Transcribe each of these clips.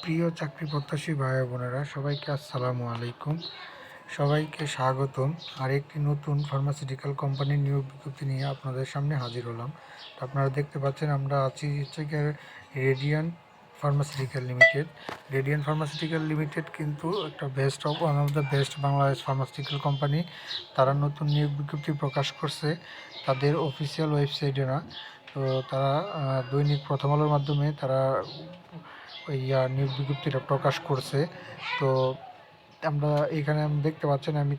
প্রিয় চাকরি প্রত্যাশী ভাই বোনেরা, সবাইকে আসসালামু আলাইকুম। সবাইকে স্বাগতম। আরেকটি নতুন ফার্মাসিউটিক্যাল কোম্পানির নিয়োগ বিজ্ঞপ্তি নিয়ে আপনাদের সামনে হাজির হলাম। তো আপনারা দেখতে পাচ্ছেন আমরা আছি হচ্ছে গিয়ে radiant pharmaceutical limited. Radiant pharmaceutical limited কিন্তু একটা one of the best Bangladesh pharmaceutical company. তারা নতুন নিয়োগ বিজ্ঞপ্তি প্রকাশ করছে তাদের অফিসিয়াল ওয়েবসাইটে না। তো তারা দৈনিক প্রথম আলোর মাধ্যমে তারা নিয়োগ বিজ্ঞপ্তিটা প্রকাশ করছে। তো আমরা এখানে দেখতে পাচ্ছেন আমি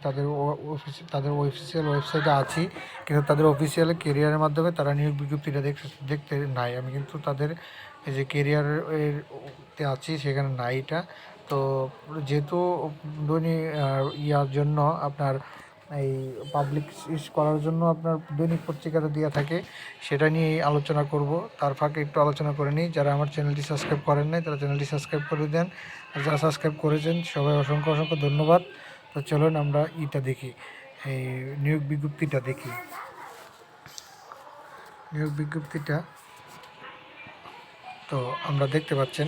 তাদের অফিসিয়াল ওয়েবসাইটে আছি, কিন্তু তাদের অফিসিয়াল কেরিয়ারের মাধ্যমে তারা নিয়োগ বিজ্ঞপ্তিটা দেখতে নাই। আমি কিন্তু তাদের এই যে কেরিয়ারের আছি সেখানে নাই এটা। তো যেহেতু দৈনিক ইয়ার জন্য আপনার এই পাবলিক করার জন্য আপনার দৈনিক পত্রিকাটা দেওয়া থাকে, সেটা নিয়েই আলোচনা করব। তার ফাঁকে একটু আলোচনা করে নিই, যারা আমার চ্যানেলটি সাবস্ক্রাইব করেন নাই তারা চ্যানেলটি সাবস্ক্রাইব করে দেন, আর যারা সাবস্ক্রাইব করেছেন সবাই অসংখ্য অসংখ্য ধন্যবাদ। তো চলুন আমরা দেখি, এই নিয়োগ বিজ্ঞপ্তিটা দেখি। নিয়োগ বিজ্ঞপ্তিটা তো আমরা দেখতে পাচ্ছেন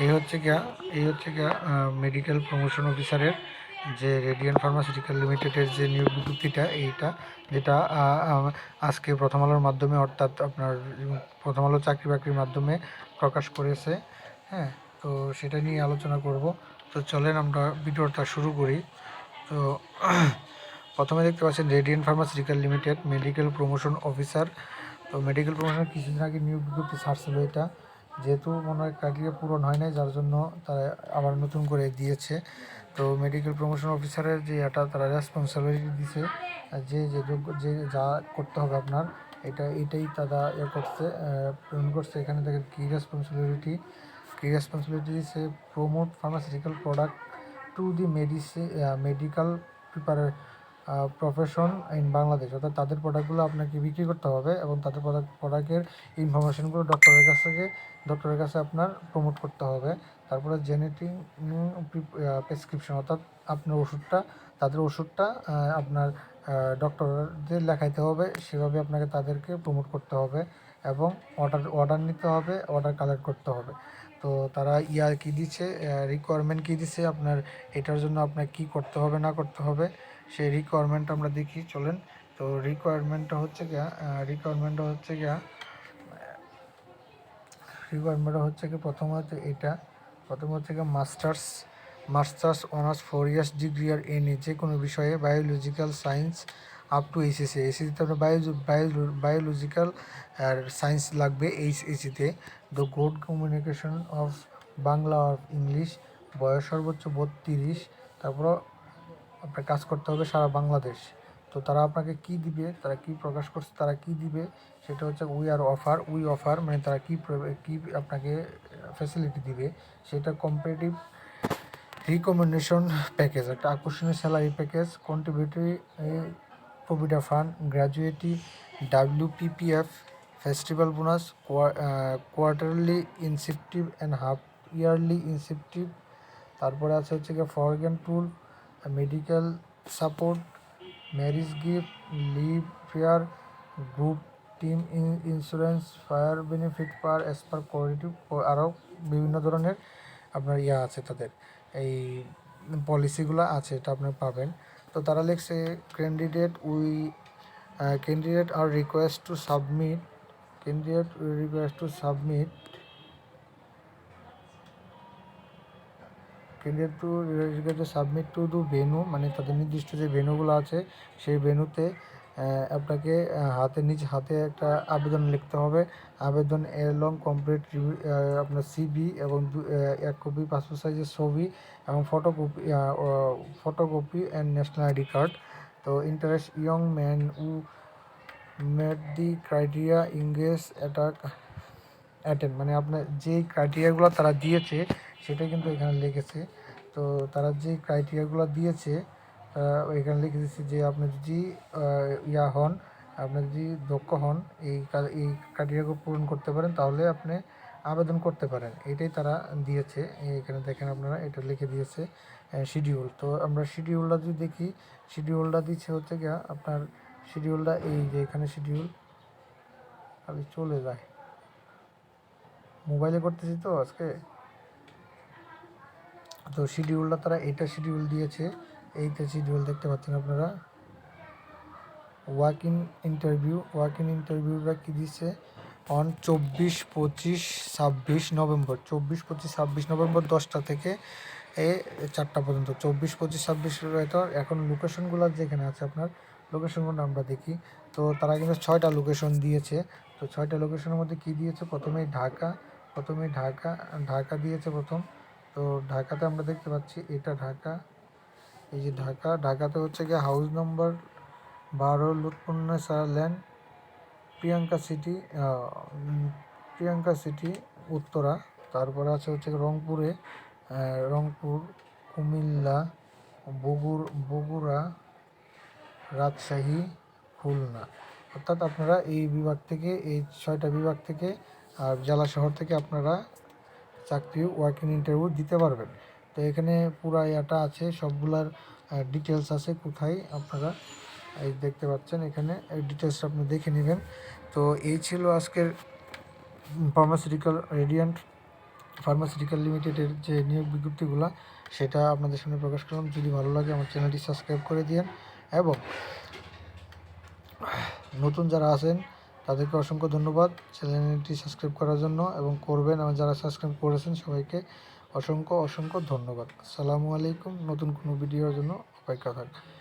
এই হচ্ছে গিয়া মেডিকেল প্রমোশন অফিসারের যে রেডিয়ান্ট ফার্মাসিউটিক্যাল লিমিটেডের যে নিয়োগ বিজ্ঞপ্তিটা, যেটা আজকে প্রথম আলোর মাধ্যমে, অর্থাৎ আপনার প্রথম আলো চাকরি বাকরির মাধ্যমে প্রকাশ করেছে। হ্যাঁ, তো সেটা নিয়ে আলোচনা করব। তো চলেন আমরা ভিডিওটা শুরু করি। তো প্রথমে দেখতে পাচ্ছেন radiant pharmaceutical limited medical promotion officer. তো মেডিকেল প্রমোশন কিছুদিন আগে নিয়োগ বিজ্ঞপ্তি ছাড়ছিল, এটা যেহেতু মনে হয় ক্রাইটেরিয়া পূরণ হয় নাই, যার জন্য তারা আবার নতুন করে দিয়েছে। তো মেডিকেল প্রমোশন অফিসারের যে তারা রেসপন্সিবিলিটি দিছে, যে যা করতে হবে আপনার, এটাই তারা পূরণ করছে। এখানে দেখেন কী রেসপন্সিবিলিটি দিছে: promote pharmaceutical product to the medical profession in Bangladesh. অর্থাৎ তাদের প্রোডাক্টগুলো আপনাকে বিক্রি করতে হবে এবং তাদের প্রোডাক্টের ইনফরমেশনগুলো ডক্টরের কাছে আপনার প্রমোট করতে হবে। তারপরে জেনেটিক প্রেসক্রিপশন, অর্থাৎ আপনার তাদের ওষুধটা আপনার ডক্টরদের লেখাইতে হবে, সেভাবে আপনাকে তাদেরকে প্রমোট করতে হবে এবং অর্ডার নিতে হবে, অর্ডার কালেক্ট করতে হবে। তো তারা কী দিচ্ছে, রিকোয়ারমেন্ট কী দিচ্ছে আপনার, এটার জন্য আপনার কী করতে হবে না করতে হবে, সেই রিকোয়ারমেন্ট আমরা দেখি, চলেন। তো রিকোয়ারমেন্টটা হচ্ছে গিয়া প্রথম হচ্ছে গিয়ে মাস্টার্স অনার্স 4 ইয়ার্স ডিগ্রি আর এনি যে কোনো বিষয়ে biological science up to HSC. এইচএসসিতে আপনার বায়োলজিক্যাল আর সায়েন্স লাগবে এইচএসসিতে। The good communication of Bangla of English, বয়স সর্বোচ্চ 32। তারপর আপনার কাজ করতে হবে সারা বাংলাদেশ। তো তারা আপনাকে কী দিবে, তারা কী প্রকাশ করছে, তারা কী দিবে সেটা হচ্ছে উই অফার, মানে তারা কী আপনাকে ফ্যাসিলিটি দিবে সেটা কম্পারেটিভ রিকমেন্ডেশন প্যাকেজ, একটা আকর্ষণীয় salary package, contributory provident fund, gratuity, WPPF, festival bonus, quarterly incentive and half yearly incentive. তারপরে আছে হচ্ছে গিয়ে ফরগ্যান টুল, medical support, marriage gift, leave fare, group team insurance, fire benefit per as per quality, আরও বিভিন্ন ধরনের আপনার আছে, তাদের এই পলিসিগুলো আছে, এটা আপনি পাবেন। তো তারা লিখছে candidate are request to submit to the venue, মানে তাদের নির্দিষ্ট যে ভেন্যুগুলো আছে সেই ভেন্যুতে আপনাকে নিজ হাতে একটা আবেদন লিখতে হবে। আবেদন লং কমপ্লিট আপনার সিভি এবং 1 কপি পাসপোর্ট সাইজের ছবি এবং photocopy and national ID card. তো interest young man who met the criteria engage attend, মানে আপনার যেই ক্রাইটেরিয়াগুলো তারা দিয়েছে সেটা কিন্তু এখানে লিখেছে। তো তারা যে ক্রাইটেরিয়াগুলো দিয়েছে এখানে লিখে দিচ্ছে যে আপনি যদি আপনি যদি দক্ষ হন, এই ক্রাইটেরিয়াগুলো পূরণ করতে পারেন, তাহলে আপনি আবেদন করতে পারেন। এটাই তারা দিয়েছে। এখানে দেখেন আপনারা, এটা লিখে দিয়েছে শিডিউল। তো আমরা শিডিউলটা যদি দেখি, শিডিউলটা দিচ্ছে হচ্ছে গিয়া আপনার শিডিউলটা এই যে এখানে শিডিউল খালি চলে যায়, মোবাইলে করতেছি তো আজকে। তো শিডিউলটা তারা এইটা শিডিউল দিয়েছে, এইটা শিডিউল দেখতে পাচ্ছেন আপনারা। ওয়াক ইন ইন্টারভিউটা কী দিচ্ছে অন 24-25-26 নভেম্বর, 24-25-26 নভেম্বর 10টা থেকে 4টা পর্যন্ত। 24-25-26 এখন লোকেশনগুলো যেখানে আছে আপনার লোকেশনগুলো আমরা দেখি। তো তারা কিন্তু 6টা লোকেশন দিয়েছে। তো 6টা লোকেশনের মধ্যে কী দিয়েছে, প্রথমেই ঢাকা দিয়েছে প্রথম। তো ঢাকাতে আমরা দেখতে পাচ্ছি এটা ঢাকা, এই যে ঢাকাতে হচ্ছে গিয়ে house number 12 Lutfunnesa land, Priyanka city Uttara. তারপরে আছে হচ্ছে রংপুর, কুমিল্লা, বগুড়া, রাজশাহী, খুলনা। অর্থাৎ আপনারা এই বিভাগ থেকে, এই 6টা বিভাগ থেকে আর জেলা শহর থেকে আপনারা চাকরি ওয়ার্কিং ইন্টারভিউ দিতে পারবেন। তো এখানে পুরো ইয়াটা আছে, সবগুলার ডিটেলস আছে, কোথায় আপনারা এই দেখতে পাচ্ছেন, এখানে এই ডিটেলসটা আপনি দেখে নেবেন। তো এই ছিল আজকের রেডিয়ান্ট ফার্মাসিউটিক্যাল লিমিটেডের যে নিয়োগ বিজ্ঞপ্তিগুলো, সেটা আপনাদের সামনে প্রকাশ করলাম। যদি ভালো লাগে আমার চ্যানেলটি সাবস্ক্রাইব করে দিন, এবং নতুন যারা আছেন তাদেরকে অসংখ্য ধন্যবাদ চ্যানেলটি সাবস্ক্রাইব করার জন্য, এবং করবেন। এবং যারা সাবস্ক্রাইব করেছেন সবাইকে অসংখ্য ধন্যবাদ। আসসালামু আলাইকুম। নতুন কোনো ভিডিওর জন্য অপেক্ষা থাকবেন।